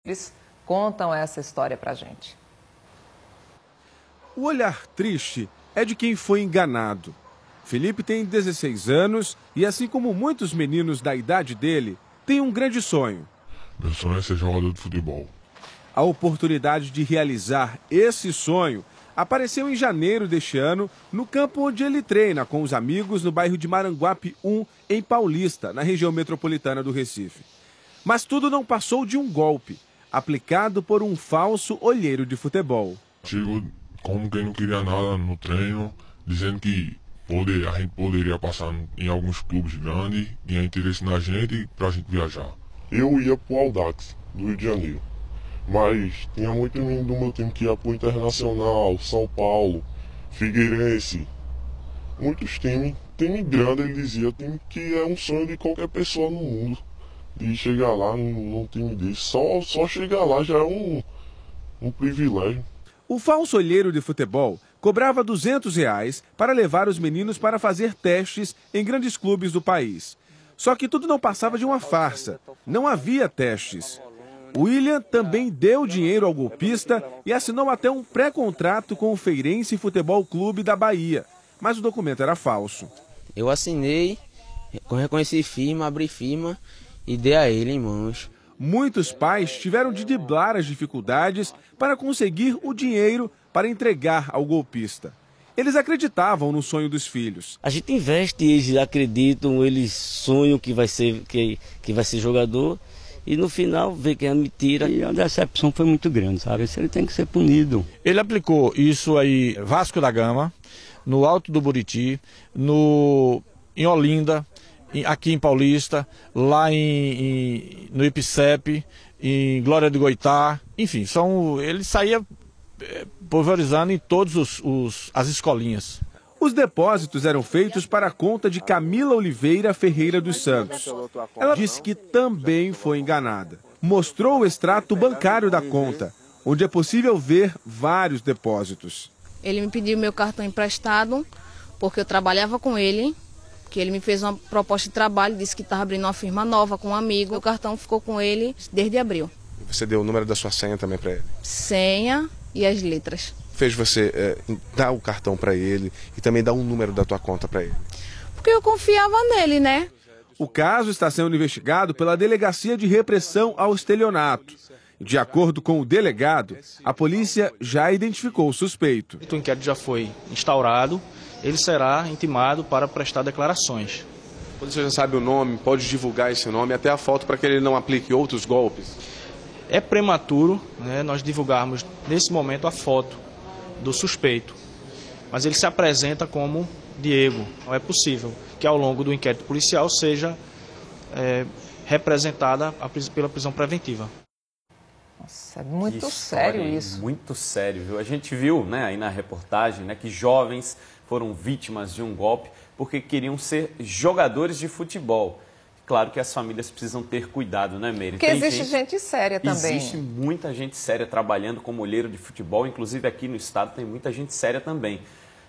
Eles contam essa história pra gente. O olhar triste é de quem foi enganado. Felipe tem 16 anos e, assim como muitos meninos da idade dele, tem um grande sonho. Meu sonho é ser jogador de futebol. A oportunidade de realizar esse sonho apareceu em janeiro deste ano, no campo onde ele treina com os amigos no bairro de Maranguape 1, em Paulista, na região metropolitana do Recife. Mas tudo não passou de um golpe, aplicado por um falso olheiro de futebol. Chegou como quem não queria nada no treino, dizendo que a gente poderia passar em alguns clubes grandes, tinha interesse na gente pra gente viajar. Eu ia pro Audax, do Rio de Janeiro. Mas tinha muito menino do meu time que ia pro Internacional, São Paulo, Figueirense. Muitos times, time grande, ele dizia, time que é um sonho de qualquer pessoa no mundo. De chegar lá num time desse. Só chegar lá já é um privilégio. O falso olheiro de futebol cobrava R$200 para levar os meninos para fazer testes em grandes clubes do país. Só que tudo não passava de uma farsa. Não havia testes. William também deu dinheiro ao golpista e assinou até um pré-contrato com o Feirense Futebol Clube da Bahia. Mas o documento era falso. Eu assinei, reconheci firma, abri firma e dei a ele em mãos. Muitos pais tiveram de driblar as dificuldades para conseguir o dinheiro para entregar ao golpista. Eles acreditavam no sonho dos filhos. A gente investe, eles acreditam, eles sonham que vai ser jogador e no final vê que é mentira. E a decepção foi muito grande, sabe? Ele tem que ser punido. Ele aplicou isso aí Vasco da Gama, no Alto do Buriti, em Olinda, aqui em Paulista, lá no IPCEP, em Glória de Goitá, enfim, ele saía pulverizando em todas as escolinhas. Os depósitos eram feitos para a conta de Camila Oliveira Ferreira dos Santos. Ela disse que também foi enganada. Mostrou o extrato bancário da conta, onde é possível ver vários depósitos. Ele me pediu meu cartão emprestado, porque eu trabalhava com ele, que ele me fez uma proposta de trabalho, disse que estava abrindo uma firma nova com um amigo. O cartão ficou com ele desde abril. Você deu o número da sua senha também para ele? Senha e as letras. Fez você dar o cartão para ele e também dar um número da tua conta para ele? Porque eu confiava nele, né? O caso está sendo investigado pela Delegacia de Repressão ao Estelionato. De acordo com o delegado, a polícia já identificou o suspeito. O inquérito já foi instaurado, ele será intimado para prestar declarações. A polícia já sabe o nome, pode divulgar esse nome, até a foto para que ele não aplique outros golpes? É prematuro, né, nós divulgarmos nesse momento a foto do suspeito, mas ele se apresenta como Diego. Não é possível que ao longo do inquérito policial seja representada pela prisão preventiva. Nossa, é muito sério isso. Muito sério, viu? A gente viu, né, aí na reportagem, né, que jovens foram vítimas de um golpe porque queriam ser jogadores de futebol. Claro que as famílias precisam ter cuidado, né, Meire? Porque existe gente séria também. Existe muita gente séria trabalhando como olheiro de futebol, inclusive aqui no estado tem muita gente séria também.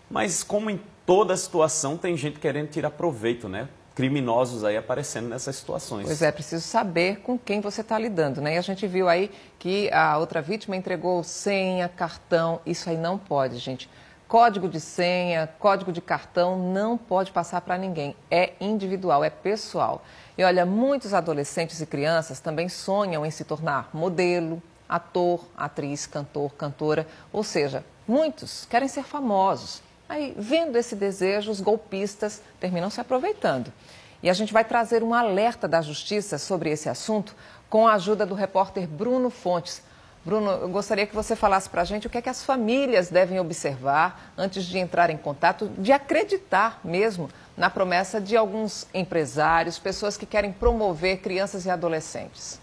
Mas como em toda situação tem gente querendo tirar proveito, né? Criminosos aí aparecendo nessas situações. Pois é, preciso saber com quem você está lidando, né? E a gente viu aí que a outra vítima entregou senha, cartão, isso aí não pode, gente. Código de senha, código de cartão não pode passar para ninguém. É individual, é pessoal. E olha, muitos adolescentes e crianças também sonham em se tornar modelo, ator, atriz, cantor, cantora. Ou seja, muitos querem ser famosos. Aí, vendo esse desejo, os golpistas terminam se aproveitando. E a gente vai trazer um alerta da Justiça sobre esse assunto com a ajuda do repórter Bruno Fontes. Bruno, eu gostaria que você falasse para a gente o que é que as famílias devem observar antes de entrar em contato, de acreditar mesmo na promessa de alguns empresários, pessoas que querem promover crianças e adolescentes.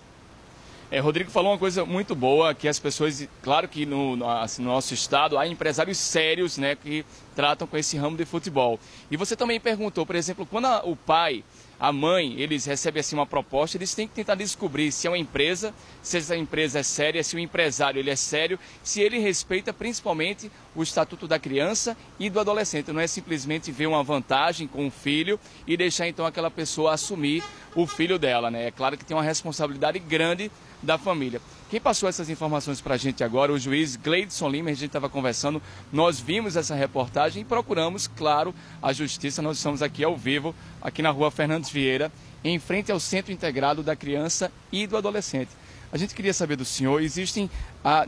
Rodrigo falou uma coisa muito boa, que as pessoas, claro que no nosso estado há empresários sérios, né, que tratam com esse ramo de futebol. E você também perguntou, por exemplo, quando o pai, a mãe, eles recebem assim uma proposta, eles têm que tentar descobrir se é uma empresa, se essa empresa é séria, se o empresário ele é sério, se ele respeita principalmente o Estatuto da Criança e do Adolescente. Não é simplesmente ver uma vantagem com o filho e deixar então aquela pessoa assumir o filho dela, né? É claro que tem uma responsabilidade grande da família. Quem passou essas informações para a gente agora, o juiz Gleidson Lima, a gente estava conversando, nós vimos essa reportagem e procuramos, claro, a justiça. Nós estamos aqui ao vivo, aqui na rua Fernandes Vieira, em frente ao Centro Integrado da Criança e do Adolescente. A gente queria saber do senhor, existem,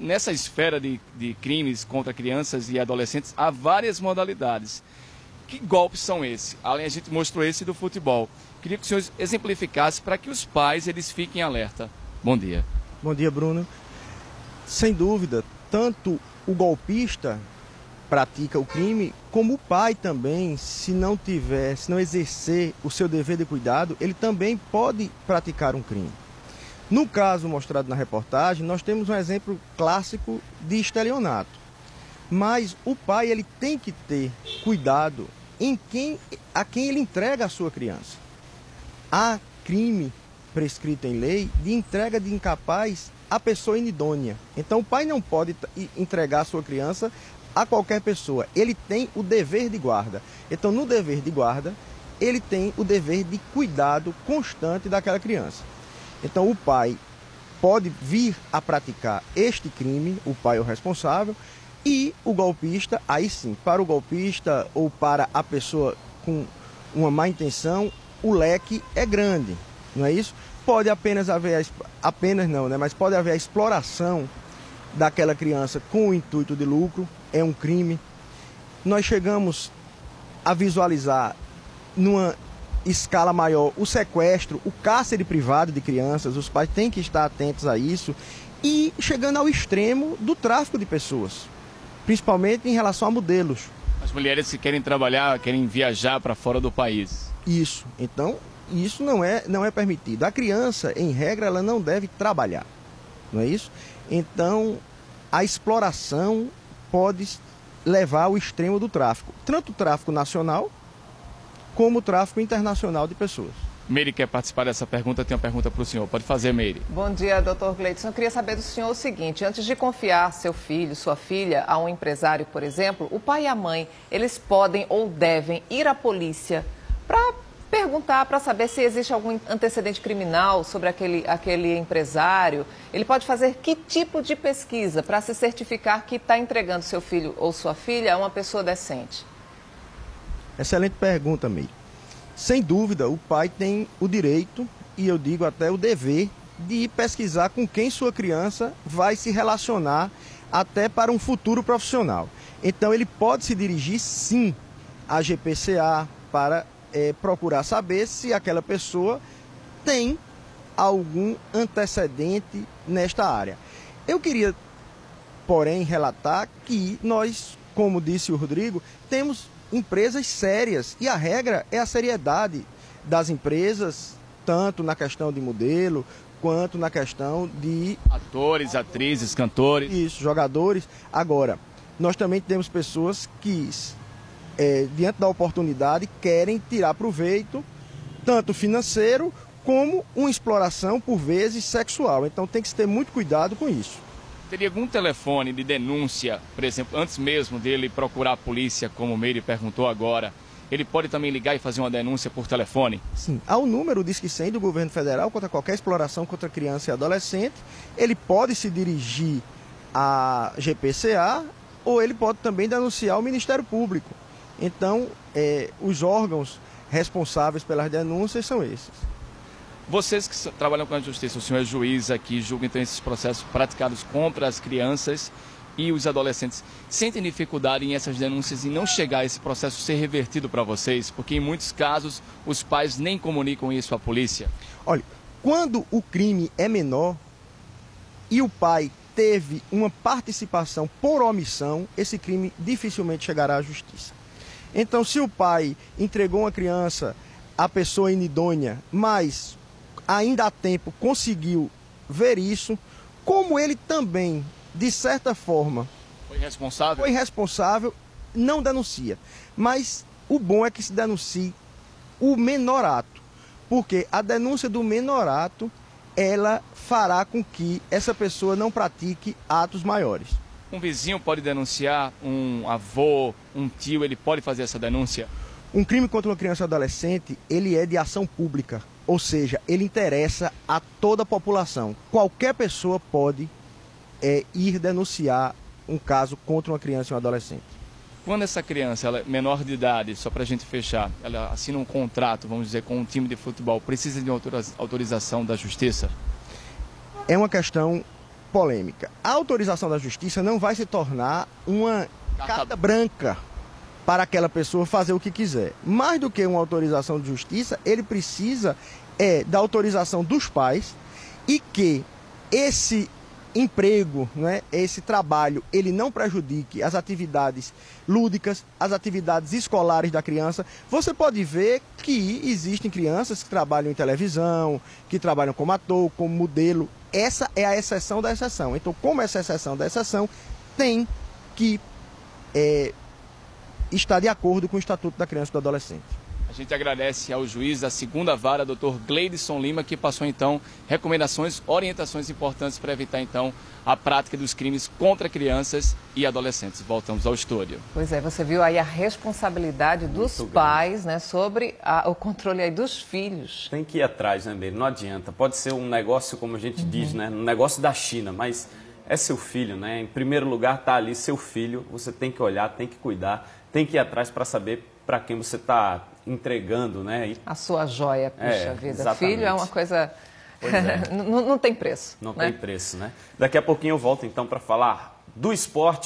nessa esfera de crimes contra crianças e adolescentes, há várias modalidades. Que golpes são esses? Além, a gente mostrou esse do futebol. Queria que o senhor exemplificasse para que os pais eles fiquem alerta. Bom dia. Bom dia, Bruno. Sem dúvida, tanto o golpista pratica o crime, como o pai também, se não exercer o seu dever de cuidado, ele também pode praticar um crime. No caso mostrado na reportagem, nós temos um exemplo clássico de estelionato. Mas o pai ele tem que ter cuidado a quem ele entrega a sua criança. Há crime prescrito em lei de entrega de incapaz à pessoa inidônea. Então o pai não pode entregar a sua criança a qualquer pessoa. Ele tem o dever de guarda. Então no dever de guarda, ele tem o dever de cuidado constante daquela criança. Então o pai pode vir a praticar este crime, o pai é o responsável, e o golpista, aí sim, para o golpista ou para a pessoa com uma má intenção, o leque é grande. Não é isso? Pode mas pode haver a exploração daquela criança com o intuito de lucro, é um crime. Nós chegamos a visualizar numa escala maior o sequestro, o cárcere privado de crianças, os pais têm que estar atentos a isso, e chegando ao extremo do tráfico de pessoas, principalmente em relação a modelos. As mulheres que querem trabalhar, querem viajar para fora do país. Isso, então isso não é permitido. A criança, em regra, ela não deve trabalhar, não é isso? Então, a exploração pode levar ao extremo do tráfico, tanto o tráfico nacional como o tráfico internacional de pessoas. Meire quer participar dessa pergunta, tem uma pergunta para o senhor. Pode fazer, Meire. Bom dia, doutor Gleidson. Eu queria saber do senhor o seguinte, antes de confiar seu filho, sua filha a um empresário, por exemplo, o pai e a mãe, eles podem ou devem ir à polícia para perguntar, para saber se existe algum antecedente criminal sobre aquele empresário. Ele pode fazer que tipo de pesquisa para se certificar que está entregando seu filho ou sua filha a uma pessoa decente? Excelente pergunta, Meire. Sem dúvida, o pai tem o direito, e eu digo até o dever, de pesquisar com quem sua criança vai se relacionar até para um futuro profissional. Então ele pode se dirigir sim à GPCA para procurar saber se aquela pessoa tem algum antecedente nesta área. Eu queria, porém, relatar que nós, como disse o Rodrigo, temos empresas sérias e a regra é a seriedade das empresas, tanto na questão de modelo quanto na questão de atores, atrizes, cantores. Isso, jogadores. Agora, nós também temos pessoas que diante da oportunidade querem tirar proveito tanto financeiro como uma exploração por vezes sexual. Então tem que se ter muito cuidado com isso. Teria algum telefone de denúncia, por exemplo, antes mesmo dele procurar a polícia, como o Meire perguntou agora, ele pode também ligar e fazer uma denúncia por telefone? Sim, há o número Disque 100 do governo federal contra qualquer exploração contra criança e adolescente. Ele pode se dirigir à GPCA ou ele pode também denunciar ao Ministério Público. Então, os órgãos responsáveis pelas denúncias são esses. Vocês que trabalham com a justiça, o senhor é juiz aqui, julga então esses processos praticados contra as crianças e os adolescentes. Sentem dificuldade em essas denúncias e não chegar a esse processo ser revertido para vocês? Porque em muitos casos os pais nem comunicam isso à polícia. Olha, quando o crime é menor e o pai teve uma participação por omissão, esse crime dificilmente chegará à justiça. Então, se o pai entregou uma criança à pessoa inidônea, mas ainda há tempo conseguiu ver isso, como ele também, de certa forma, foi responsável, não denuncia. Mas o bom é que se denuncie o menorato, porque a denúncia do menorato, ela fará com que essa pessoa não pratique atos maiores. Um vizinho pode denunciar, um avô, um tio, ele pode fazer essa denúncia? Um crime contra uma criança ou adolescente, ele é de ação pública, ou seja, ele interessa a toda a população. Qualquer pessoa pode ir denunciar um caso contra uma criança e um adolescente. Quando essa criança, ela é menor de idade, só para a gente fechar, ela assina um contrato, vamos dizer, com um time de futebol, precisa de uma autorização da justiça? É uma questão polêmica. A autorização da justiça não vai se tornar uma carta branca para aquela pessoa fazer o que quiser. Mais do que uma autorização de justiça, ele precisa da autorização dos pais e que esse emprego, né, esse trabalho, ele não prejudique as atividades lúdicas, as atividades escolares da criança. Você pode ver que existem crianças que trabalham em televisão, que trabalham como ator, como modelo. Essa é a exceção da exceção. Então, como essa exceção da exceção, tem que estar de acordo com o Estatuto da Criança e do Adolescente. A gente agradece ao juiz da 2ª Vara, Dr. Gleidson Lima, que passou então recomendações, orientações importantes para evitar então a prática dos crimes contra crianças e adolescentes. Voltamos ao estúdio. Pois é, você viu aí a responsabilidade dos pais, né, sobre o controle aí dos filhos. Tem que ir atrás, né, Meire? Não adianta. Pode ser um negócio, como a gente diz, né, um negócio da China, mas é seu filho, né? Em primeiro lugar está ali seu filho, você tem que olhar, tem que cuidar, tem que ir atrás para saber para quem você está entregando, né? A sua joia, puxa vida. Exatamente. Filho é uma coisa... não tem preço. Não tem preço, né? Daqui a pouquinho eu volto então para falar do esporte.